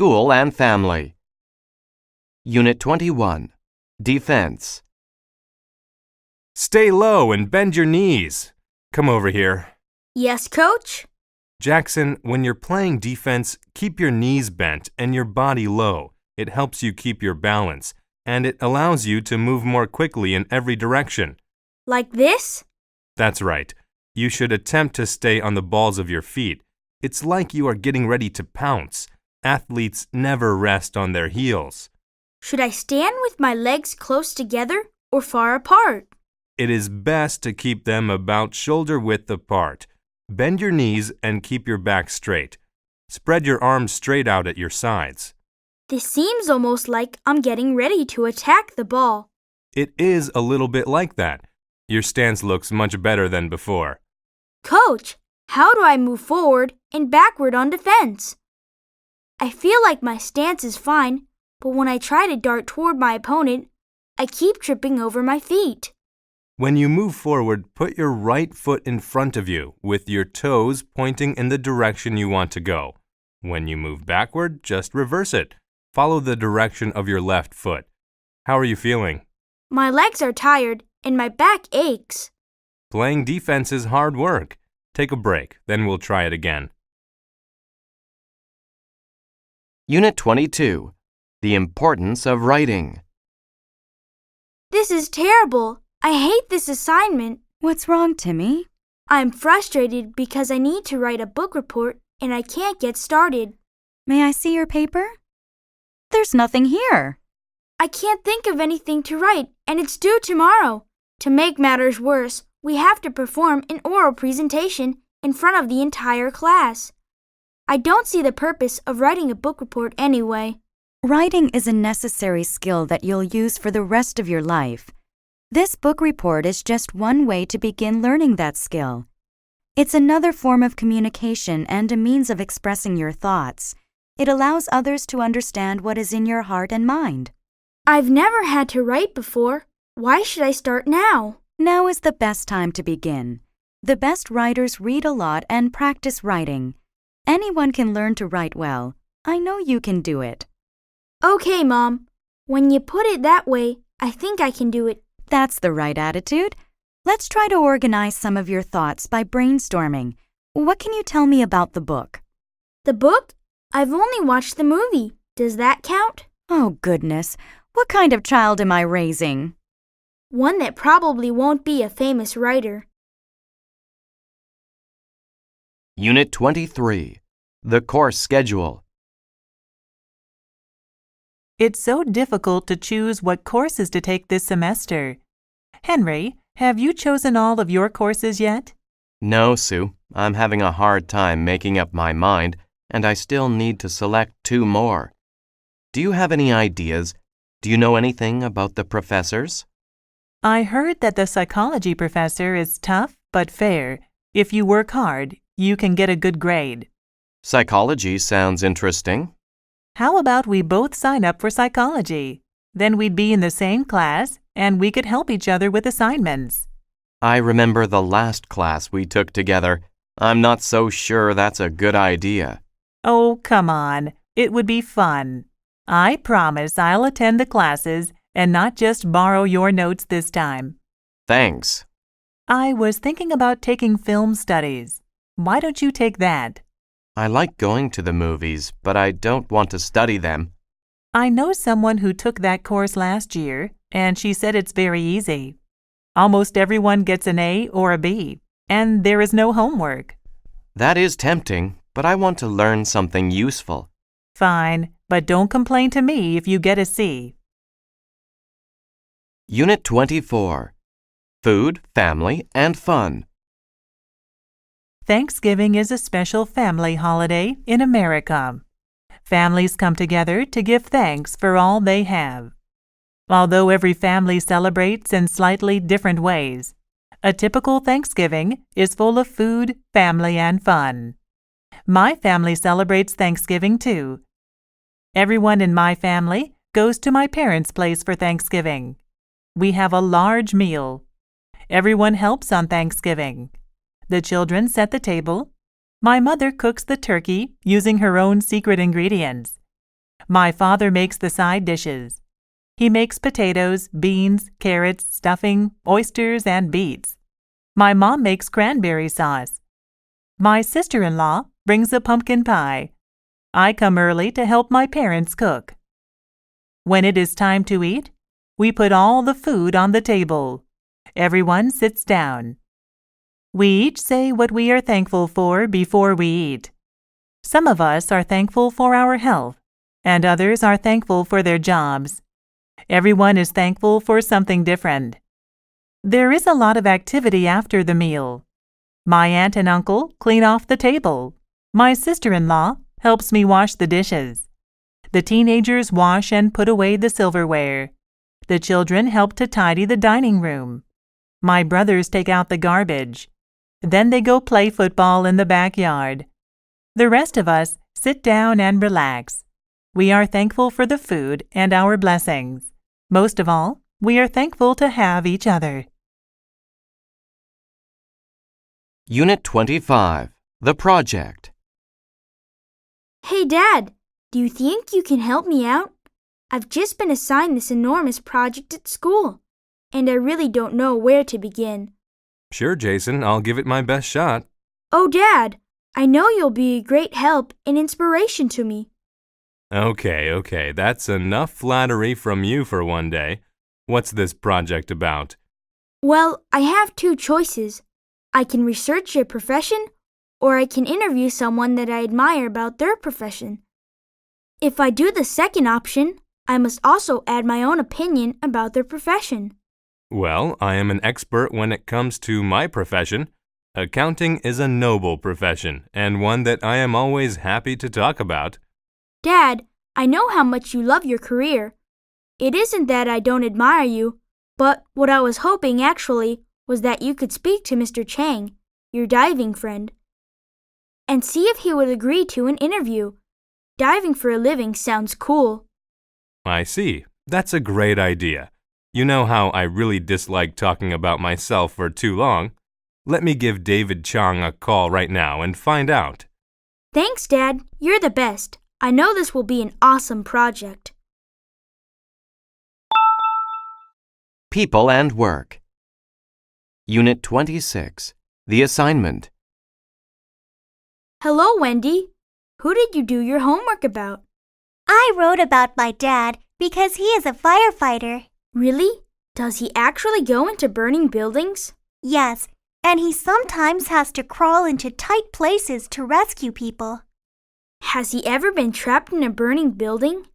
School and Family. Unit 21, Defense. Stay low and bend your knees. Come over here. Yes, Coach? Jackson, when you're playing defense, keep your knees bent and your body low. It helps you keep your balance, and it allows you to move more quickly in every direction. Like this? That's right. You should attempt to stay on the balls of your feet. It's like you are getting ready to pounce. Athletes never rest on their heels. Should I stand with my legs close together or far apart? It is best to keep them about shoulder width apart. Bend your knees and keep your back straight. Spread your arms straight out at your sides. This seems almost like I'm getting ready to attack the ball. It is a little bit like that. Your stance looks much better than before. Coach, how do I move forward and backward on defense? I feel like my stance is fine, but when I try to dart toward my opponent, I keep tripping over my feet. When you move forward, put your right foot in front of you with your toes pointing in the direction you want to go. When you move backward, just reverse it. Follow the direction of your left foot. How are you feeling? My legs are tired and my back aches. Playing defense is hard work. Take a break, then we'll try it again. Unit 22, The Importance of Writing. This is terrible. I hate this assignment. What's wrong, Timmy? I'm frustrated because I need to write a book report and I can't get started. May I see your paper? There's nothing here. I can't think of anything to write and it's due tomorrow. To make matters worse, we have to perform an oral presentation in front of the entire class. I don't see the purpose of writing a book report anyway. Writing is a necessary skill that you'll use for the rest of your life. This book report is just one way to begin learning that skill. It's another form of communication and a means of expressing your thoughts. It allows others to understand what is in your heart and mind. I've never had to write before. Why should I start now? Now is the best time to begin. The best writers read a lot and practice writing. Anyone can learn to write well. I know you can do it. Okay, Mom. When you put it that way, I think I can do it. That's the right attitude. Let's try to organize some of your thoughts by brainstorming. What can you tell me about the book? The book? I've only watched the movie. Does that count? Oh, goodness. What kind of child am I raising? One that probably won't be a famous writer. Unit 23, The Course Schedule. It's so difficult to choose what courses to take this semester. Henry, have you chosen all of your courses yet? No, Sue. I'm having a hard time making up my mind, and I still need to select 2 more. Do you have any ideas? Do you know anything about the professors? I heard that the psychology professor is tough but fair. If you work hard, you can get a good grade. Psychology sounds interesting. How about we both sign up for psychology? Then we'd be in the same class, and we could help each other with assignments. I remember the last class we took together. I'm not so sure that's a good idea. Oh, come on. It would be fun. I promise I'll attend the classes and not just borrow your notes this time. Thanks. I was thinking about taking film studies. Why don't you take that? I like going to the movies, but I don't want to study them. I know someone who took that course last year, and she said it's very easy. Almost everyone gets an A or a B, and there is no homework. That is tempting, but I want to learn something useful. Fine, but don't complain to me if you get a C. Unit 24, Food, Family, and Fun. Thanksgiving is a special family holiday in America. Families come together to give thanks for all they have. Although every family celebrates in slightly different ways, a typical Thanksgiving is full of food, family, and fun. My family celebrates Thanksgiving too. Everyone in my family goes to my parents' place for Thanksgiving. We have a large meal. Everyone helps on Thanksgiving. The children set the table. My mother cooks the turkey using her own secret ingredients. My father makes the side dishes. He makes potatoes, beans, carrots, stuffing, oysters, and beets. My mom makes cranberry sauce. My sister-in-law brings a pumpkin pie. I come early to help my parents cook. When it is time to eat, we put all the food on the table. Everyone sits down. We each say what we are thankful for before we eat. Some of us are thankful for our health, and others are thankful for their jobs. Everyone is thankful for something different. There is a lot of activity after the meal. My aunt and uncle clean off the table. My sister-in-law helps me wash the dishes. The teenagers wash and put away the silverware. The children help to tidy the dining room. My brothers take out the garbage. Then they go play football in the backyard. The rest of us sit down and relax. We are thankful for the food and our blessings. Most of all, we are thankful to have each other. Unit 25, The Project. Hey, Dad, do you think you can help me out? I've just been assigned this enormous project at school, and I really don't know where to begin. Sure, Jason, I'll give it my best shot. Oh, Dad, I know you'll be a great help and inspiration to me. Okay, that's enough flattery from you for one day. What's this project about? Well, I have two choices. I can research a profession, or I can interview someone that I admire about their profession. If I do the second option, I must also add my own opinion about their profession. Well, I am an expert when it comes to my profession. Accounting is a noble profession, and one that I am always happy to talk about. Dad, I know how much you love your career. It isn't that I don't admire you, but what I was hoping actually was that you could speak to Mr. Chang, your diving friend, and see if he would agree to an interview. Diving for a living sounds cool. I see. That's a great idea. You know how I really dislike talking about myself for too long. Let me give David Chang a call right now and find out. Thanks, Dad. You're the best. I know this will be an awesome project. People and Work. Unit 26, The Assignment. Hello, Wendy. Who did you do your homework about? I wrote about my dad because he is a firefighter. Really? Does he actually go into burning buildings? Yes, and he sometimes has to crawl into tight places to rescue people. Has he ever been trapped in a burning building?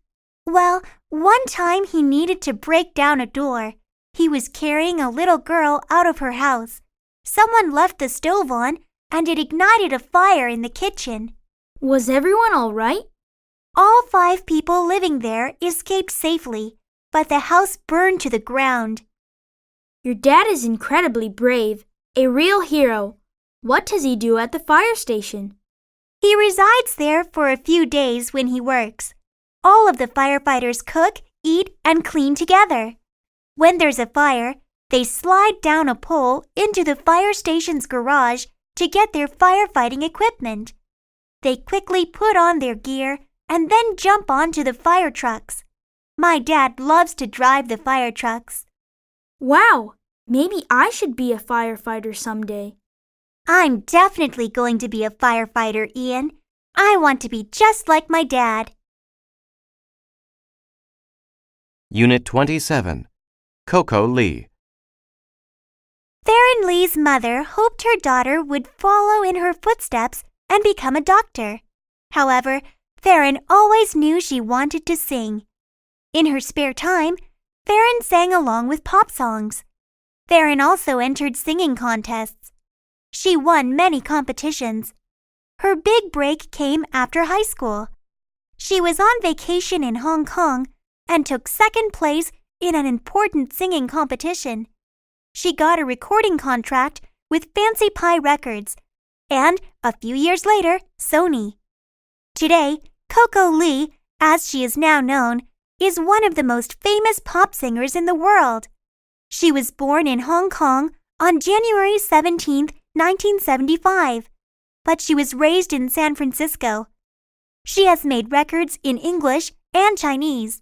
Well, one time he needed to break down a door. He was carrying a little girl out of her house. Someone left the stove on, and it ignited a fire in the kitchen. Was everyone all right? All 5 people living there escaped safely, but the house burned to the ground. Your dad is incredibly brave, a real hero. What does he do at the fire station? He resides there for a few days when he works. All of the firefighters cook, eat, and clean together. When there's a fire, they slide down a pole into the fire station's garage to get their firefighting equipment. They quickly put on their gear and then jump onto the fire trucks. My dad loves to drive the fire trucks. Wow, maybe I should be a firefighter someday. I'm definitely going to be a firefighter, Ian. I want to be just like my dad. Unit 27, Coco Lee. Theron Lee's mother hoped her daughter would follow in her footsteps and become a doctor. However, Theron always knew she wanted to sing. In her spare time, Theron sang along with pop songs. Theron also entered singing contests. She won many competitions. Her big break came after high school. She was on vacation in Hong Kong and took second place in an important singing competition. She got a recording contract with Fancy Pie Records and, a few years later, Sony. Today, Coco Lee, as she is now known, is one of the most famous pop singers in the world. She was born in Hong Kong on January 17, 1975, but she was raised in San Francisco. She has made records in English and Chinese.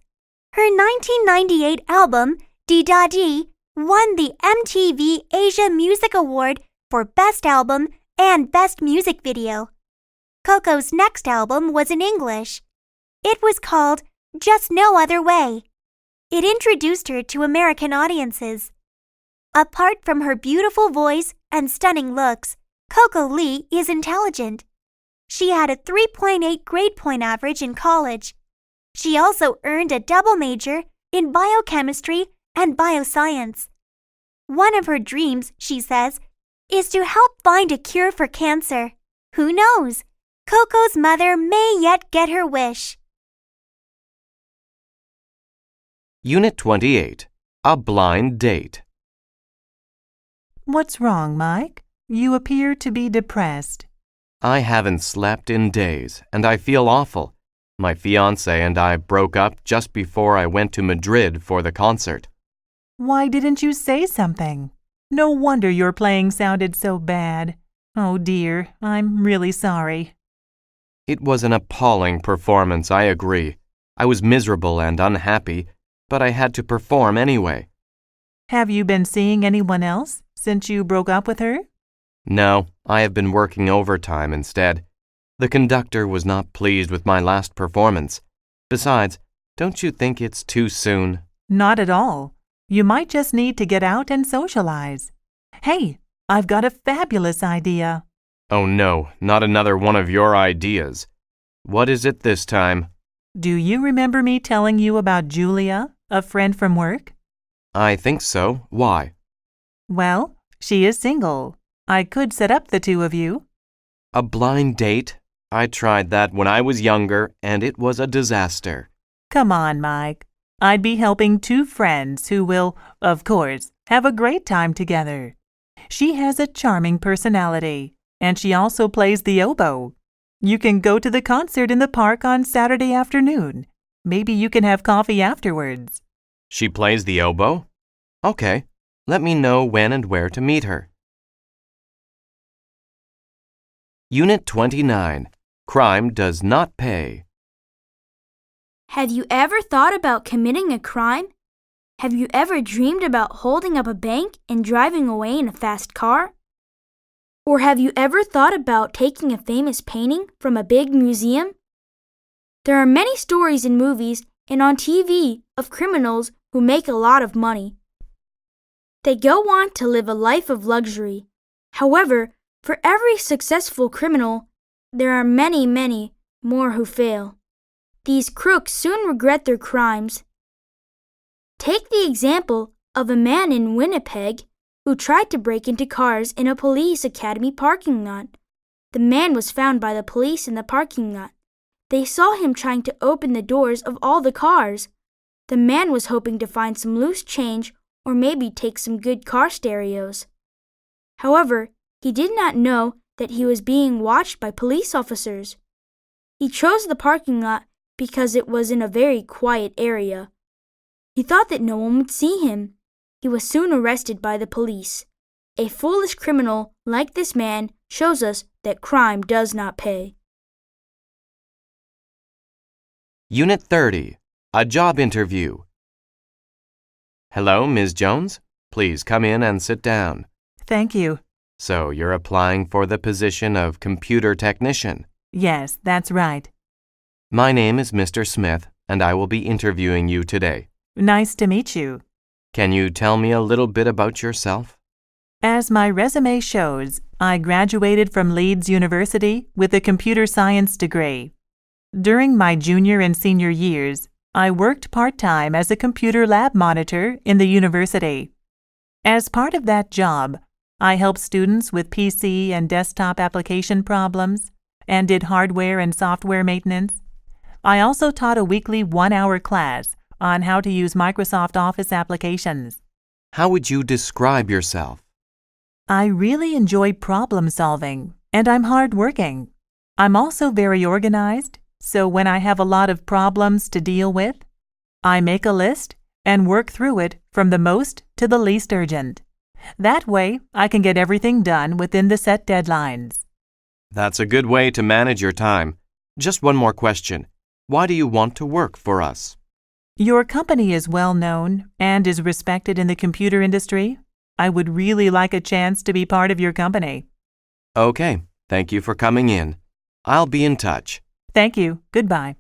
Her 1998 album, Dictation, won the MTV Asia Music Award for Best Album and Best Music Video. Coco's next album was in English. It was called Just No Other Way. It introduced her to American audiences. Apart from her beautiful voice and stunning looks, Coco Lee is intelligent. She had a 3.8 grade point average in college. She also earned a double major in biochemistry and bioscience. One of her dreams, she says, is to help find a cure for cancer. Who knows? Coco's mother may yet get her wish. Unit 28. A blind date. What's wrong, Mike? You appear to be depressed. I haven't slept in days, and I feel awful. My fiancé and I broke up just before I went to Madrid for the concert. Why didn't you say something? No wonder your playing sounded so bad. Oh dear, I'm really sorry. It was an appalling performance, I agree. I was miserable and unhappy, but I had to perform anyway. Have you been seeing anyone else since you broke up with her? No, I have been working overtime instead. The conductor was not pleased with my last performance. Besides, don't you think it's too soon? Not at all. You might just need to get out and socialize. Hey, I've got a fabulous idea. Oh no, not another one of your ideas. What is it this time? Do you remember me telling you about Julia, a friend from work? I think so. Why? Well, she is single. I could set up the two of you. A blind date? I tried that when I was younger, and it was a disaster. Come on, Mike. I'd be helping two friends who will, of course, have a great time together. She has a charming personality, and she also plays the oboe. You can go to the concert in the park on Saturday afternoon. Maybe you can have coffee afterwards. She plays the oboe? Okay. Let me know when and where to meet her. Unit 29. Crime does not pay. Have you ever thought about committing a crime? Have you ever dreamed about holding up a bank and driving away in a fast car? Or have you ever thought about taking a famous painting from a big museum? There are many stories in movies and on TV of criminals who make a lot of money. They go on to live a life of luxury. However, for every successful criminal, there are many, many more who fail. These crooks soon regret their crimes. Take the example of a man in Winnipeg who tried to break into cars in a police academy parking lot. The man was found by the police in the parking lot. They saw him trying to open the doors of all the cars. The man was hoping to find some loose change or maybe take some good car stereos. However, he did not know that he was being watched by police officers. He chose the parking lot because it was in a very quiet area. He thought that no one would see him. He was soon arrested by the police. A foolish criminal like this man shows us that crime does not pay. Unit 30. A job interview. Hello, Ms. Jones. Please come in and sit down. Thank you. So you're applying for the position of computer technician? Yes, that's right. My name is Mr. Smith, and I will be interviewing you today. Nice to meet you. Can you tell me a little bit about yourself? As my resume shows, I graduated from Leeds University with a computer science degree. During my junior and senior years, I worked part-time as a computer lab monitor in the university. As part of that job, I helped students with PC and desktop application problems and did hardware and software maintenance. I also taught a weekly 1-hour class on how to use Microsoft Office applications. How would you describe yourself? I really enjoy problem solving, and I'm hardworking. I'm also very organized, so when I have a lot of problems to deal with, I make a list and work through it from the most to the least urgent. That way, I can get everything done within the set deadlines. That's a good way to manage your time. Just one more question. Why do you want to work for us? Your company is well known and is respected in the computer industry. I would really like a chance to be part of your company. Okay, thank you for coming in. I'll be in touch. Thank you. Goodbye.